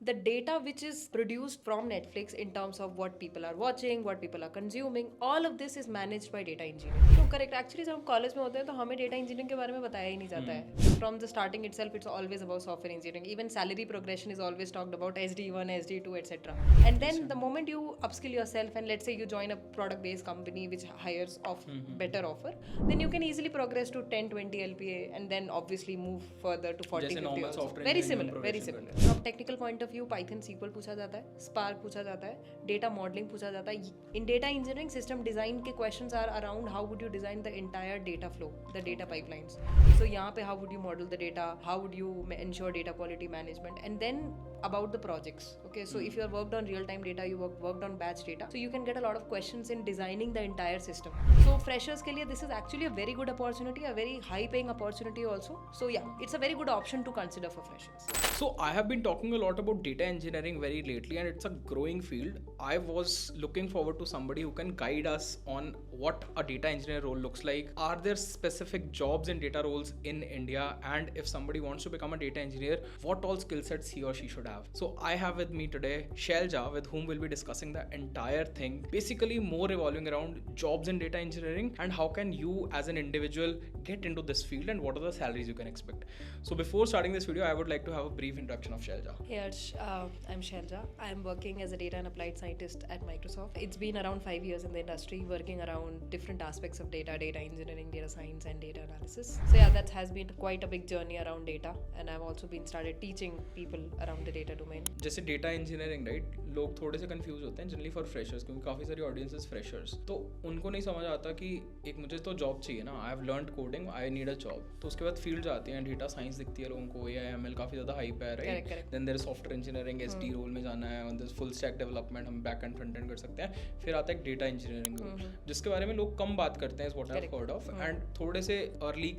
the data which is produced from Netflix in terms of what people are watching, what people are consuming, all of this is managed by data engineering. तो correct, actually जब हम college में होते हैं तो हमें data engineering के बारे में बताया ही नहीं जाता है. From the starting itself it's always about software engineering. Even salary progression is always talked about SD1, SD2, etc. And then the moment you upskill yourself and let's say you join a product based company which hires off better offer, then you can easily progress to 10, 20 LPA and then obviously move further to 40, 50 also. Very similar, very similar. From technical point of view, Python, SQL पूछा जाता है, Spark पूछा जाता है, data modeling पूछा जाता है. In data engineering, system design के questions are around how would you design the entire data flow, the data pipelines. So यहाँ पे how would you model the data, how would you ensure data quality management, and then about the projects. Okay, so if you have worked on real time data, you worked on batch data, so you can get a lot of questions in designing the entire system. So freshers के लिए this is actually a very good opportunity, a very high paying opportunity also. So yeah, it's a very good option to consider for freshers. So I have been talking a lot about data engineering very lately, and it's a growing field. I was looking forward to somebody who can guide us on what a data engineer role looks like. Are there specific jobs in data roles in India? And if somebody wants to become a data engineer, what all skill sets he or she should have? So I have with me today Shailja, with whom we'll be discussing the entire thing, basically more revolving around jobs in data engineering and how can you as an individual get into this field and what are the salaries you can expect. So before starting this video, I would like to have a brief introduction of Shailja. Hey Arsh, I'm Shailja. I'm working as a data and applied scientist at Microsoft. It's been around 5 years in the industry, working around different aspects of data engineering, data science and data analysis. So yeah, that has been quite a big journey around data, and I've also been started teaching people around the data domain. जैसे data engineering right, लोग थोड़े से confuse होते हैं generally for freshers, क्योंकि काफ़ी सारी audiences freshers, तो उनको नहीं समझ आता कि एक मुझे तो जॉब चाहिए ना, I have learned coding, I need a job. तो उसके बाद फील्ड जाती हैं, डेटा साइंस दिखती है लोगों को, या ML काफ़ी ज़्यादा हाइप है right. Then there is software engineering, SD role में जाना है, there is full stack development, हम बैक एंड फ्रंट एंड कर सकते हैं. फिर आता है डेटा इंजीनियरिंग रोल, जिसके बारे में लोग कम बात करते हैं, is what I have heard of. And थोड़े से अर्ली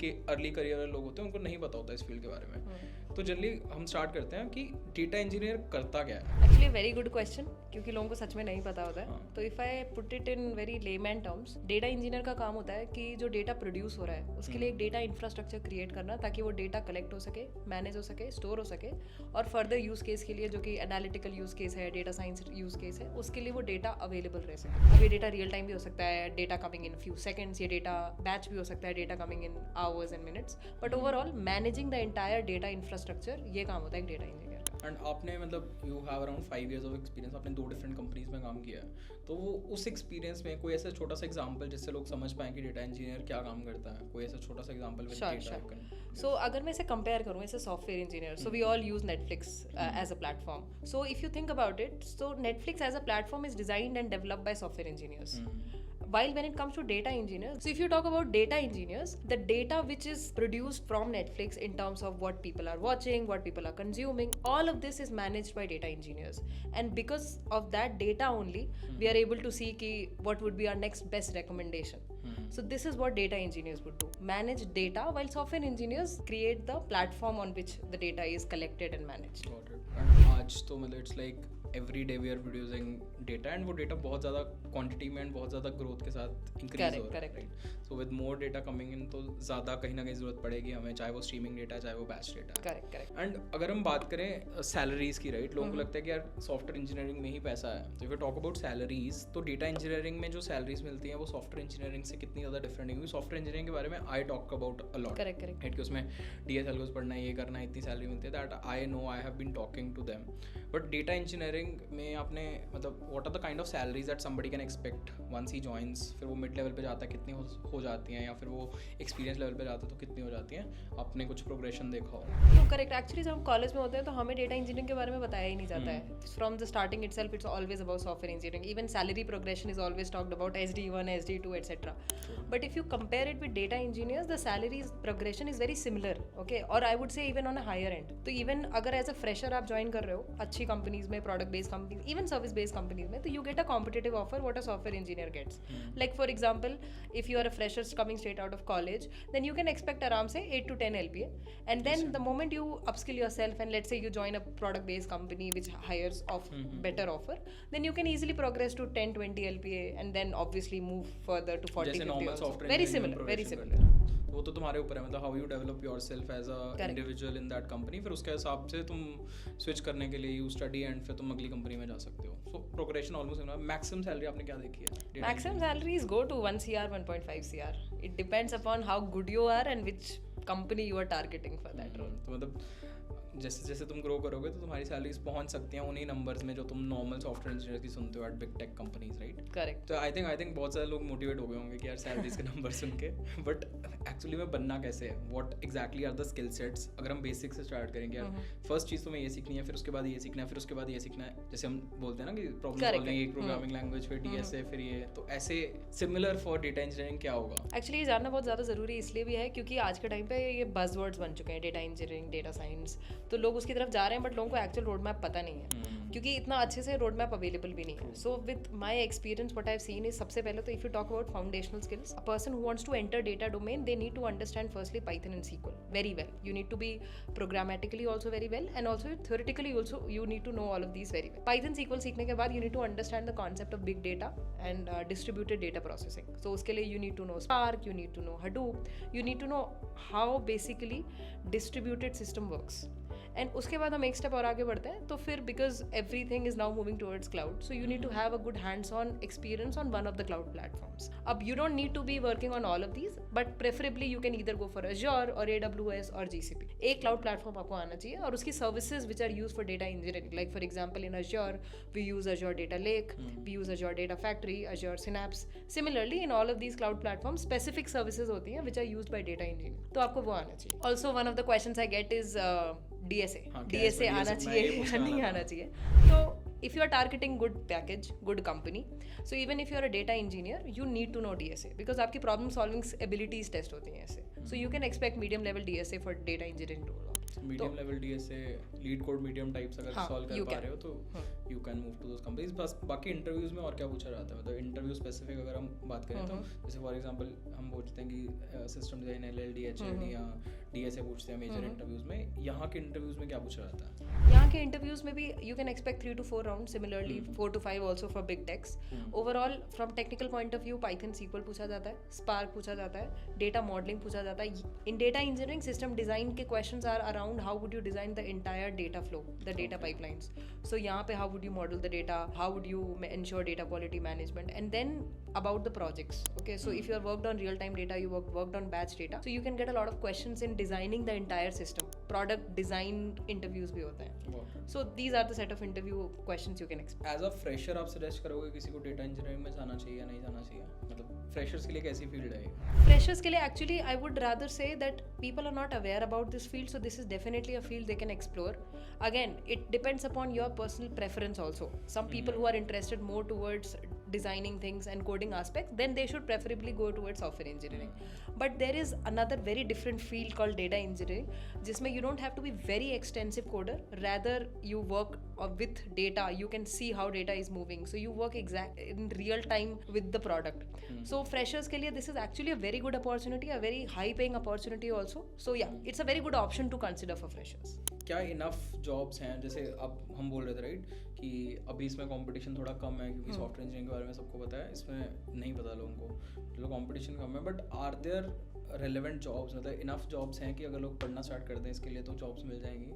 करियर वाले लोग होते हैं, उनको नहीं पता होता इस फील्ड के बारे में. तो जनरली हम स्टार्ट करते हैं कि डेटा इंजीनियर करता क्या है. एक्चुअली वेरी गुड क्वेश्चन, क्योंकि लोगों को सच में नहीं पता होता है. तो if I put it in very layman terms, data engineer का काम होता है कि जो डेटा प्रोड्यूस हो रहा है उसके लिए एक डेटा इंफ्रास्ट्रक्चर क्रिएट करना, ताकि वो डेटा कलेक्ट हो सके, मैनेज हो सके, स्टोर हो सके, और फर्दर यूज केस के लिए जो कि एनालिटिकल यूज केस है, डेटा साइंस यूज केस है, उसके लिए वो डेटा अवेलेबल रह सके. अब ये डेटा रियल टाइम भी हो सकता है, data coming in few seconds, ये डेटा बैच भी हो सकता है, data coming in hours and minutes, but overall managing the entire data infrastructure, ये काम होता है एक डेटा इंजीनियर का. एंड आपने मतलब you have around 5 years of experience, आपने 2 डिफरेंट कंपनीज में काम किया है, तो वो उस एक्सपीरियंस में कोई ऐसा छोटा सा एग्जांपल जिससे लोग समझ पाएं कि डेटा इंजीनियर क्या काम करता है, कोई ऐसा छोटा सा एग्जांपल विद डेटा. सो अगर मैं इसे कंपेयर करूँ as a software engineer, so we all use Netflix as a platform. So if you think about it, so Netflix as a platform is designed and developed by software engineers. While when it comes to data engineers, so if you talk about data engineers, the data which is produced from Netflix in terms of what people are watching, what people are consuming, all of this is managed by data engineers. And because of that data only, we are able to see ki what would be our next best recommendation. So this is what data engineers would do: manage data, while software engineers create the platform on which the data is collected and managed. Got it. And आज तो मतलब it's like every day we are producing data, and वो data बहुत ज़्यादा quantity में and बहुत ज़्यादा growth के साथ increase हो रहा है, right? So with more data coming in, तो ज़्यादा कहीं ना कहीं ज़रूरत पड़ेगी हमें, चाहे वो streaming data, चाहे वो batch data. Correct. And अगर हम बात करें salaries की, right? लोगों को लगता है कि यार software engineering में ही पैसा है. तो if we talk about salaries, तो data engineering में जो salaries मिलती हैं वो software engineering से कितनी ज़्यादा different है, क्योंकि software engineering के बारे में I talk about a lot. Correct. Right? कि उसमें DSL को पढ़ना है, ये करना है, इतनी salary मिलती है, that I know, I have been talking to them. But data engineering में आपने मतलब what are the kind of salaries that somebody can expect once he joins? फिर वो mid level पे जाता है, कितनी हो जाती हैं, या फिर वो experience level पे जाता है तो कितनी हो जाती हैं? आपने कुछ progression देखा हो? तो करेक्ट, एक्चुअली जब हम कॉलेज में होते हैं तो हमें डेटा इंजीनियरिंग के बारे में बताया ही नहीं जाता है. From the starting itself it's always about software engineering. Even salary progression is always talked about SD1, SD2, etc. But if you compare it with data engineers, the salary progression is very similar. Okay, और I would say even on a higher end. तो even अगर as a fresher आप join कर रहे हो अच्छी companies में, product based companies, even service based companies में, तो you get a competitive offer what a software engineer gets. Like for example, if you are a fresher coming straight out of college, then you can expect around say 8 to 10 LPA, and then the moment you upskill yourself and let's say you join a product based company which hires off better offer, then you can easily progress to 10, 20 LPA and then obviously move further to 40, 50 also. Very similar. तो वो तो तुम्हारे ऊपर है, मतलब how you develop yourself as a individual in that company, फिर उसके हिसाब से तुम स्विच करने के लिए यू स्टडी एंड फिर तुम अगली कंपनी में जा सकते हो. सो प्रोग्रेशन ऑलमोस्ट. मैक्सिमम सैलरी आपने क्या देखी है? Maximum salaries go to 1 CR, 1.5 CR. It depends upon how good you are and which company you are targeting for that role. तो मतलब जैसे जैसे तुम ग्रो करोगे तो तुम्हारी सैलरीज पहुंच सकती हैं उन्हीं नंबर्स में जो तुम नॉर्मल सॉफ्टवेयर इंजीनियर की सुनते हो at big tech companies, right? Correct. तो आई थिंक बहुत सारे लोग मोटिवेट हो गए होंगे कि यार सैलरीज के नंबर सुन के, बट एक्चुअली में बनना कैसे है, what exactly are the skill sets. अगर हम बेसिक से स्टार्ट करेंगे यार, फर्स्ट चीज़ तुम्हें ये सीखनी है, फिर उसके बाद ये सीखना है, फिर उसके बाद ये सीखना है. जैसे हम बोलते हैं ना कि प्रॉब्लम सॉल्विंग एक प्रोग्रामिंग लैंग्वेज, फिर डीएसए, फिर ये, तो ऐसे सिमिलर फॉर डेटा इंजीनियरिंग क्या होगा? एक्चुअली ये जानना बहुत ज़्यादा ज़रूरी इसलिए भी है क्योंकि आज के टाइम पे ये बज़वर्ड्स बन चुके हैं, डेटा इंजीनियरिंग, डेटा साइंस, तो लोग उसकी तरफ जा रहे हैं बट लोगों को एक्चुअल रोड मैप पता नहीं है क्योंकि इतना अच्छे से रोड मैप अवेलेबल भी नहीं है. So with my experience what I have seen is, सबसे पहले तो if you talk about foundational skills, a person who wants to enter data domain, they need to understand firstly Python and SQL very well. You need to be programmatically also very well and also theoretically also you need to know all of these very well. Python SQL सीखने के बाद you need to understand the concept of big data and distributed data processing. So उसके लिए you need to know Spark, you need to know Hadoop, you need to know how basically distributed system works. And उसके बाद हम एक step और आगे बढ़ते हैं तो फिर because everything is now moving towards cloud, so you need to have a good hands on experience on one of the cloud platforms. अब you don't need to be working on all of these but preferably you can either go for Azure और AWS और GCP. एक cloud platform आपको आना चाहिए और उसकी services which are use for data engineering, like for example in Azure we use Azure Data Lake, we use Azure Data Factory, Azure Synapse. Similarly in all of these cloud platforms specific services होती हैं which are used by data engineer, तो आपको वो आना चाहिए. Also one of the questions I get is DSA. DSA आना चाहिए या नहीं आना चाहिए. तो if you are targeting good package, good company, so even if you are a data engineer, you need to know DSA because आपकी problem solving abilities test होती हैं ऐसे. So you can expect medium level DSA for data engineering role. Medium level DSA, LeetCode medium types अगर solve कर पा रहे हो तो you can move to those companies. बस बाकी इंटरव्यूज में और क्या पूछा जाता है, मतलब इंटरव्यू स्पेसिफिक अगर हम बात करें तो जैसे फॉर एग्जांपल हम पूछते हैं कि सिस्टम डिजाइन LLD, HLD या डीएसए पूछते हैं मेजर इंटरव्यूज में. यहाँ के इंटरव्यूज में क्या पूछा जाता है? यहाँ के इंटरव्यूज में भी you can expect 3 to 4 round, similarly 4 to 5 also for big techs. Overall from technical point of view Python SQL पूछा जाता है, स्पार्क पूछा जाता है, डेटा मॉडलिंग पूछा जाता है. इन डेटा इंजीनियरिंग सिस्टम डिजाइन के questions are around how would you design the entire data flow, the data pipelines. So यहाँ पे how would you model the data, how would you ensure data quality management, and then about the projects. Okay, so if you have worked on real time data, you worked on batch data, so you can get a lot of questions in designing the entire system. Product design interviews भी होते हैं. So these are the set of interview questions you can expect. As a fresher आप suggest करोगे किसी को data engineering में जाना चाहिए या नहीं जाना चाहिए? मतलब फ्रेशर्स के लिए कैसी फील्ड है? Freshers के लिए actually I would rather say that people are not aware about this field, so this is definitely a field they can explore. Again, it depends upon your personal preference also. Some people who are interested more towards designing things and coding aspects, then they should preferably go towards software engineering. But there is another very different field called data engineering, जिसमें you don't have to be very extensive coder, rather you work with data, you can see how data is moving, so you work in real time with the product. So freshers के लिए this is actually a very good opportunity, a very high paying opportunity also. So yeah, it's a very good option to consider for freshers. क्या enough jobs हैं? जैसे अब हम बोल रहे थे राइट कि अभी इसमें कंपटीशन थोड़ा कम है क्योंकि सॉफ्टवेयर इंजीनियरिंग के बारे में सबको पता है, इसमें नहीं पता लोगों को, चलो कंपटीशन कम है, but are there relevant jobs, मतलब इनफ जॉब्स हैं कि अगर लोग पढ़ना स्टार्ट कर दें इसके लिए तो जॉब्स मिल जाएंगी?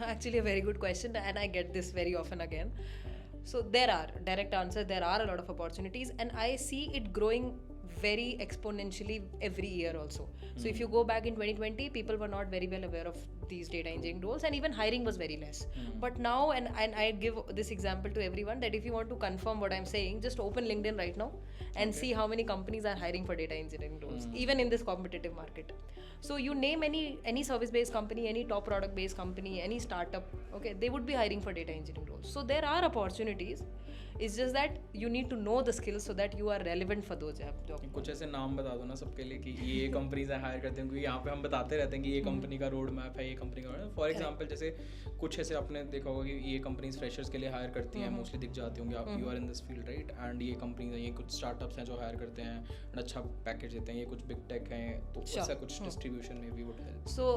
Actually a very good question and I get this very often again. So there are, direct answer, there are a lot of opportunities and I see it growing very exponentially every year also. So if you go back in 2020, people were not very well aware of these data engineering roles and even hiring was very less. But now, and I give this example to everyone that if you want to confirm what I'm saying, just open LinkedIn right now and see how many companies are hiring for data engineering roles, even in this competitive market. So you name any service-based company, any top product-based company, any startup, okay, they would be hiring for data engineering roles. So there are opportunities. It's just that you need to know the skills so that you are relevant for those job. कुछ ऐसे नाम बता दो ना सबके लिए कि ये कंपनीज हहायर करते हैं, क्योंकि यहाँ पे हम बताते रहते हैं कि ये कंपनी का रोड मैप है, ये कंपनी का फॉर एग्जांपल जैसे कुछ ऐसे आपने देखा होगा कि ये कंपनीज फ्रेशर्स के लिए हायर करती हैं, मोस्टली दिख जाती होंगी, आप you are in this field right, and ये कंपनीज हैं, ये कुछ स्टार्टअप्स हैं जो हायर करते हैं and अच्छा पैकेज देते हैं, ये कुछ बिग टेक हैं, तो ऐसा कुछ डिस्ट्रीब्यूशन में भी would help. So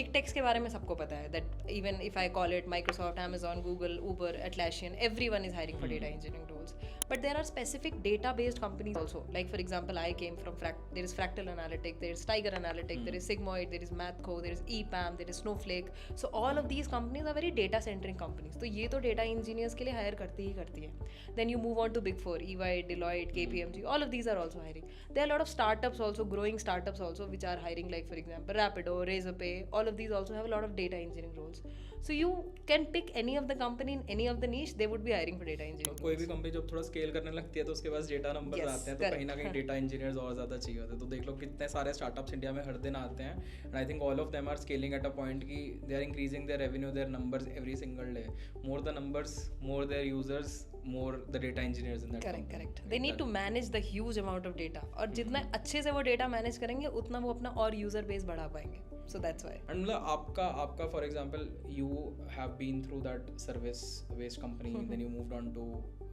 big techs के बारे में सबको पता है that even if I call it Microsoft, Amazon, Google, Uber, Atlassian, everyone is hiring for data engineering roles. But there are specific data-based companies also. Like for example, I came from there is Fractal Analytics, there is Tiger Analytics, there is Sigmoid, there is Mathco, there is EPAM, there is Snowflake. So all of these companies are very data-centric companies. तो ये तो data engineers के लिए hire करती है. Then you move on to Big Four, EY, Deloitte, KPMG. All of these are also hiring. There are a lot of startups also, growing startups also, which are hiring. Like for example, Rapido, Razorpay. All of these also have a lot of data engineering roles. So you can pick any of the company in any of the niche, they would be hiring for data engineering. कोई भी company जब थोड़ा scale करने लगती है तो उसके पास data number आते हैं, तो कहीं ना कहीं डेटा इंजीनियर्स और ज़्यादा चाहिए होते हैं. तो देख लो कितने सारे स्टार्टअप्स इंडिया में हर दिन आते हैं, and I think all of them are scaling at a point कि they are increasing their revenue, their numbers every single day. More the numbers, more their users, more the data engineers in that correct. They need to manage the huge amount of data, और जितना अच्छे से वो data manage करेंगे उतना वो अपना और यूजर बेस बढ़ा पाएंगे. So that's why. And मतलब आपका for example you have been through that service based company, then you moved on to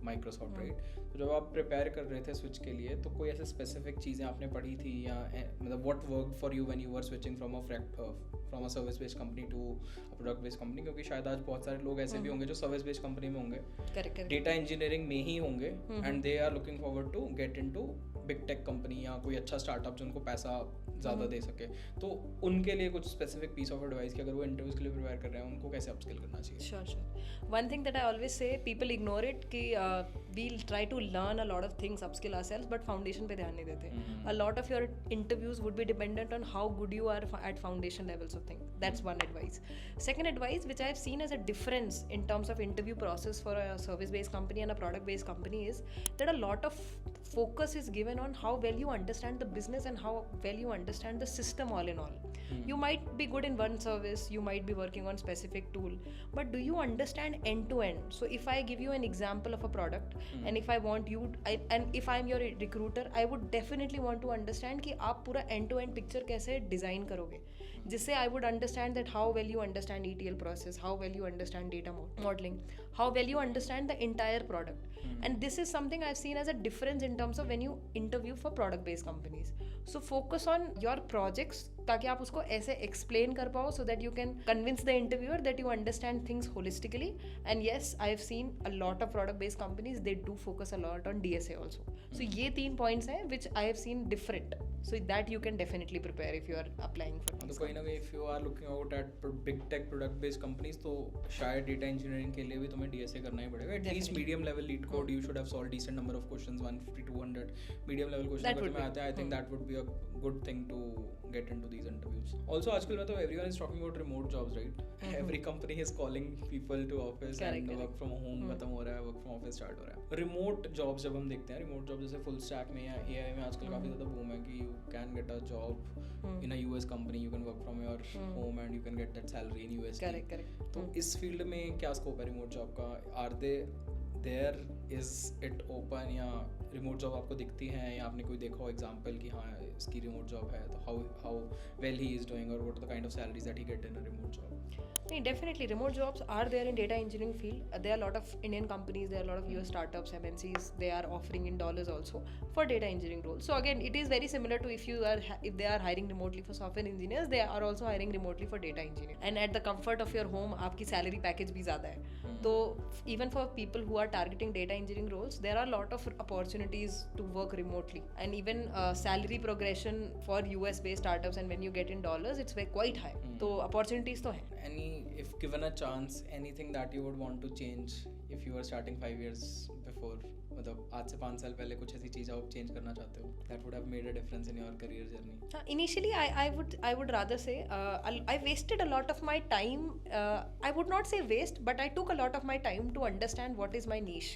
Microsoft, right? तो जब आप प्रिपेयर कर रहे थे स्विच के लिए, तो कोई ऐसे स्पेसिफिक चीज़ें आपने पढ़ी थी या मतलब what worked for you when you were switching from a service based company to a product based company? क्योंकि शायद आज बहुत सारे लोग ऐसे भी होंगे जो सर्विस बेस्ड कंपनी में होंगे, डेटा इंजीनियरिंग में ही होंगे, and they are looking forward to get into big tech company या कोई अच्छा स्टार्टअप जो उनको पैसा ज़्यादा दे सके. तो उनके लिए कुछ स्पेसिफिक पीस ऑफ एडवाइस कि अगर वो इंटरव्यूज के लिए प्रिपेयर कर रहे हैं उनको कैसे अपस्किल करना चाहिए? Sure. One thing that I always say, people ignore it कि we'll try to learn a lot of things, upskill ourselves, but foundation पे ध्यान नहीं देते. A lot of your interviews would be dependent on how good you are at foundation levels of things. That's one advice. Second advice, which I've seen as a difference in terms of interview process for a service-based company and a product-based company, is that a lot of focus is given on how well you understand the business and how well you understand the system all in all. You might be good in one service, you might be working on specific tool, but do you understand end to end? So if I give you an example of a product, and if I want you, and if I'm your recruiter, I would definitely want to understand कि आप पूरा end to end picture कैसे design करोगे, जिससे I would understand that how well you understand ETL process, how well you understand data modeling, how well you understand the entire product. And this is something I've seen as a difference in terms of when you interview for product based companies. So focus on your projects ताकि आप उसको ऐसे explain कर पाओ so that you can convince the interviewer that you understand things holistically. And yes, I've seen a lot of product based companies, they do focus a lot on DSA also. So ये 3 points हैं which I have seen different. So that you can definitely prepare if you are applying for these. तो कहीं ना कहीं if you are looking out at big tech product based companies, तो शायद data engineering के लिए भी तुम्हें DSA करना ही पड़ेगा. At least medium level lead code you should have solved decent number of questions, 150 200 medium level questions अगर तुम्हें आते हैं. I think that would be a good thing to get into these interviews. Also आजकल में तो everyone is talking about remote jobs, right? Every company is calling people to office and work from home खत्म हो रहा है, work from office start हो रहा है. Remote jobs जब हम देखते हैं, remote jobs जैसे full stack में या AI में आजकल काफ़ी ज़्यादा boom है कि you can get a job in a US company, you can work from your home and you can get that salary in USD. Correct. तो इस फील्ड में क्या स्कोप है remote job का? Are they there, is it open, या remote job आपको दिखती हैं या आपने कोई देखा हो एग्जांपल कि हाँ इसकी रिमोट जॉब है, तो how well he is doing or what are the kind of salaries that he get in a remote job? Definitely remote jobs are there in data engineering field. There are a lot of Indian companies, there are a lot of US startups, MNCs, they are offering in dollars also for data engineering roles. So again, it is very similar to if they are hiring remotely for software engineers, they are also hiring remotely for data engineering. And at the comfort of your home, आपकी salary package भी ज़्यादा है. So even for people who are targeting data engineering roles, there are a lot of opportunities to work remotely, and even salary progression for US based startups, and when you get in dollars, it's quite high. So opportunities तो हैं. If given a chance, anything that you would want to change if you were starting 5 years before, मतलब आज से 5 साल पहले कुछ ऐसी चीज़ आप चेंज करना चाहते हो that would have made a difference in your career journey? Initially I would rather say I wasted a lot of my time. I would not say waste, but I took a lot of my time to understand what is my niche,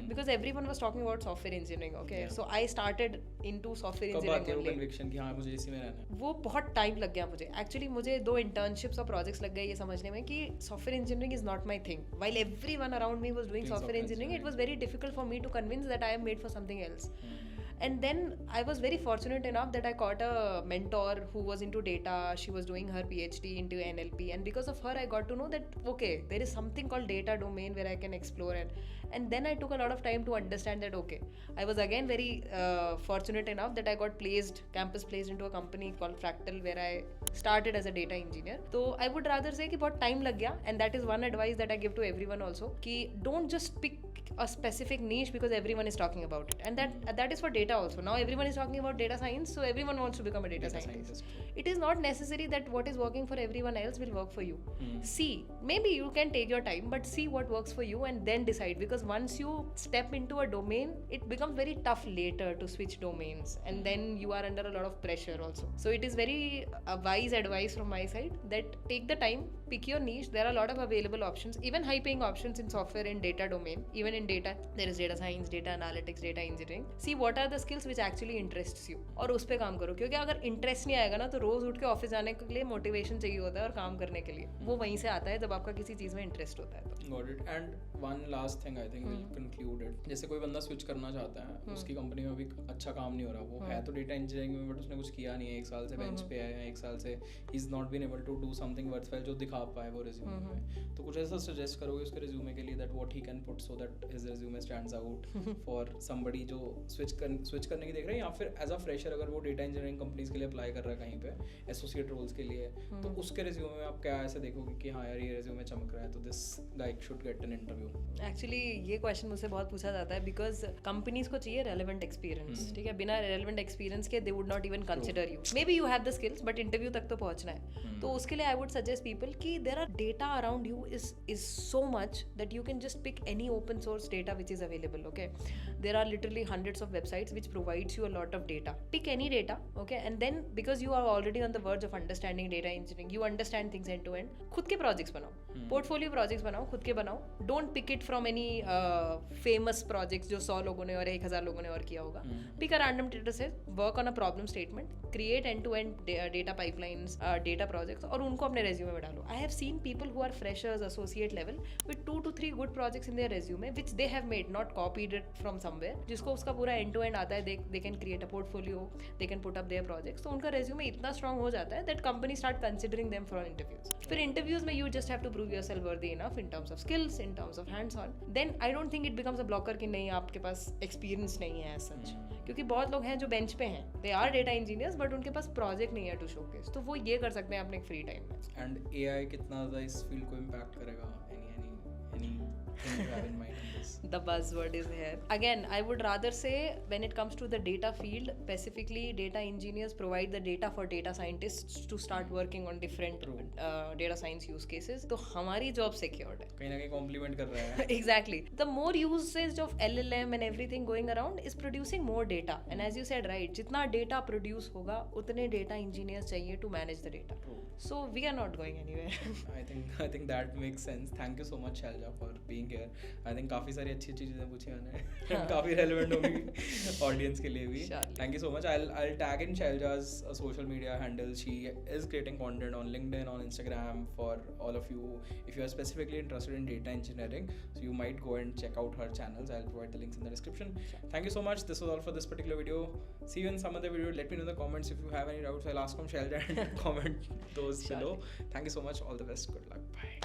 because everyone was talking about software engineering. Okay, so I started into software engineering only. conviction कि हाँ मुझे इसी में रहना है? वो बहुत time लग गया मुझे. Actually मुझे 2 internships और projects लग गए ये समझने में कि software engineering is not my thing. While everyone around me was doing software engineering, it was very difficult for me to convince that I am made for something else. And then I was very fortunate enough that I caught a mentor who was into data. She was doing her PhD into NLP, and because of her I got to know that okay, there is something called data domain where I can explore it. And then I took a lot of time to understand that okay, I was again very fortunate enough that I got campus placed into a company called Fractal, where I started as a data engineer. So I would rather say कि बहुत time लग गया, and that is one advice that I give to everyone also, कि don't just pick a specific niche because everyone is talking about it. And that is for data also. Now everyone is talking about data science, so everyone wants to become a data scientist. It is not necessary that what is working for everyone else will work for you. See, maybe you can take your time, but see what works for you and then decide, because once you step into a domain, it becomes very tough later to switch domains, and then you are under a lot of pressure also. So it is very wise advice from my side that take the time, pick your niche. There are a lot of available options, even high paying options in software and data domain. Even in data there is data science, data analytics, data engineering. See what are the skills which actually interests you, और उस पे काम करो, क्योंकि अगर interest नहीं आएगा ना तो रोज उठ के ऑफिस जाने के लिए मोटिवेशन चाहिए होता है, और काम करने के लिए वो वहीं से आता है जब आपका किसी चीज में इंटरेस्ट होता है. Got it. And one last thing I think we'll conclude it. जैसे कोई बंदा स्विच करना चाहता है, उसकी कंपनी में भी अच्छा काम नहीं हो रहा, वो है तो डेटा इंजीनियरिंग में बट उसने कुछ किया नहीं है, एक साल से बेंच पे है, एक साल से ही is not been able to do something worthful जो दिखा पाए वो रिज्यूमे में. तो कुछ ऐसा सजेस्ट करोगे उसके रिज्यूमे के लिए that what he can put so that his resume stands out for somebody जो स्विच करने की देख रहा है, या फिर एज अ फ्रेशर अगर वो डेटा इंजीनियरिंग कंपनीज के लिए अप्लाई कर रहा है कहीं पे एसोसिएट रोल्स के लिए, तो उसके रिज्यूमे में आप क्या ऐसे देखोगे कि हाँ यार ये रिज्यूमे चमक रहा है तो this guy should get an interview? Actually ये क्वेश्चन मुझसे बहुत पूछा जाता है, बिकॉज कंपनीज को चाहिए रेलेवेंट एक्सपीरियंस. ठीक है, बिना रेलेवेंट एक्सपीरियंस के they would not even consider you. Maybe you have the skills but interview तक तो पहुंचना है. तो उसके लिए आई वुड सजेस्ट पीपल कि there are data around you is so much that you can just pick any open source data which is available. Okay, there are literally hundreds of websites which provides you a lot of data. Pick any data, okay, and then because you are already on the verge of understanding data engineering, you understand things end to end. खुद के projects बनाओ, portfolio projects बनाओ, खुद के बनाओ. Don't pick it from any famous projects जो 100 लोगों ने और 1000 लोगों ने और किया होगा. Pick a random data set, work on a problem statement, create end-to-end data pipelines, data projects, और उनको अपने resume में डालो. I have seen people who are freshers, associate level, with 2 to 3 good projects in their resume, which they have made, not copied it from somewhere. जिसको उसका पूरा end-to-end आता है, they can create a portfolio, they can put up their projects. तो उनका resume इतना strong हो जाता है that companies start considering them for interviews. फिर interviews में you just have to prove yourself worthy enough in terms of skills, in terms of hands-on. Then I don't think it becomes a blocker कि नहीं आपके पास experience नहीं है as such. क्योंकि बहुत लोग हैं जो bench पे हैं, they are data engineers but उनके पास project नहीं है to showcase. तो वो ये कर सकते हैं अपने free time में. And AI कितना ज़्यादा इस field को impact करेगा? Anything you have in mind on this? The buzzword is here. Again, I would rather say when it comes to the data field, specifically data engineers provide the data for data scientists to start working on different data science use cases. तो हमारी job secured है. कहीं ना कहीं compliment कर रहा है. Exactly. The more usage of LLM and everything going around is producing more data. And as you said, right, जितना data produce होगा उतने data engineers चाहिए to manage the data. True. So we are not going anywhere. I think that makes sense. Thank you so much Shailja for being here. I think काफ़ी सारी अच्छी चीज़ें पूछी मैंने, काफ़ी रेलेवेंट होगी ऑडियंस के लिए भी. Thank you so much. I'll tag in Shailja's social media handles. She is creating content on LinkedIn, on Instagram for all of you. If you are specifically interested in data engineering, so you might go and check out her channels. I'll provide the links in the description. Thank you so much. This was all for this particular video. See you in some other video. Let me know in the comments if you have any doubts. I'll ask from Shailja and comment those below. Thank you so much. All the best. Good luck. Bye.